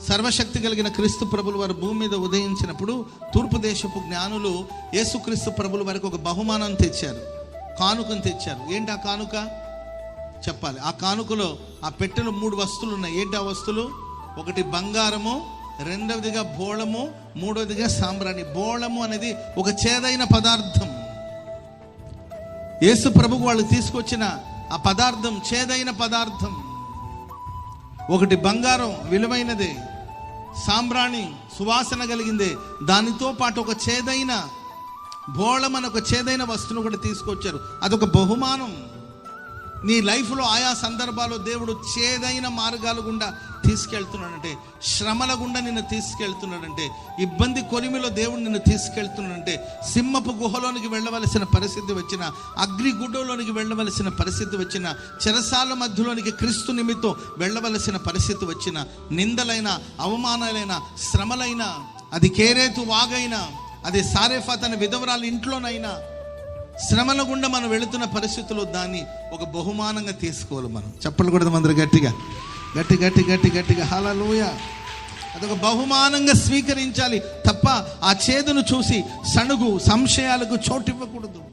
సర్వశక్తి కలిగిన క్రీస్తు ప్రభుల వారు భూమి మీద ఉదయించినప్పుడు తూర్పు దేశపు జ్ఞానులు యేసుక్రీస్తు ప్రభుల వారికి ఒక బహుమానం తెచ్చారు, కానుకను తెచ్చారు. ఏంటి ఆ కానుక చెప్పాలి. ఆ కానుకలో ఆ పెట్టెలో 3 వస్తువులు ఉన్నాయి. ఏంటి ఆ వస్తువులు? ఒకటి బంగారము, రెండవదిగా బోళము, మూడవదిగా సాంబ్రాణి. బోళము అనేది ఒక చేదైన పదార్థం. యేసు ప్రభుకు వాళ్ళు తీసుకొచ్చిన ఆ పదార్థం చేదైన పదార్థం. ఒకటి బంగారం విలువైనదే, సాంబ్రాణి సువాసన కలిగిందే, దానితో పాటు ఒక చేదైన బోళం అని ఒక చేదైన వస్తువును కూడా తీసుకొచ్చారు. అదొక బహుమానం. నీ లైఫ్లో ఆయా సందర్భాల్లో దేవుడు చేదైన మార్గాల గుండా తీసుకెళ్తున్నాడంటే, శ్రమల గుండా నిన్ను తీసుకెళ్తున్నాడంటే, ఇబ్బంది కొలిమిలో దేవుడు నిన్ను తీసుకెళ్తున్నాడంటే, సింహపు గుహలోనికి వెళ్ళవలసిన పరిస్థితి వచ్చిన, అగ్నిగుడ్డలోనికి వెళ్ళవలసిన పరిస్థితి వచ్చిన, చెరసాల మధ్యలోనికి క్రీస్తు నిమిత్తం వెళ్ళవలసిన పరిస్థితి వచ్చిన, నిందలైన, అవమానాలైన, శ్రమలైన, అది కేరేతు వాగైనా, అది సారేఫాత్ అనే విధవరాలు ఇంట్లోనైనా, శ్రమల గుండా మనం వెళుతున్న పరిస్థితుల్లో దాన్ని ఒక బహుమానంగా తీసుకోవాలి. మనం చప్పట్లు కొడదాం అందరూ గట్టిగా, గట్టి గట్టి గట్టి గట్టిగా హల్లెలూయా. అదొక బహుమానంగా స్వీకరించాలి తప్ప ఆ చేదును చూసి సణుగు సంశయాలకు చోటివ్వకూడదు.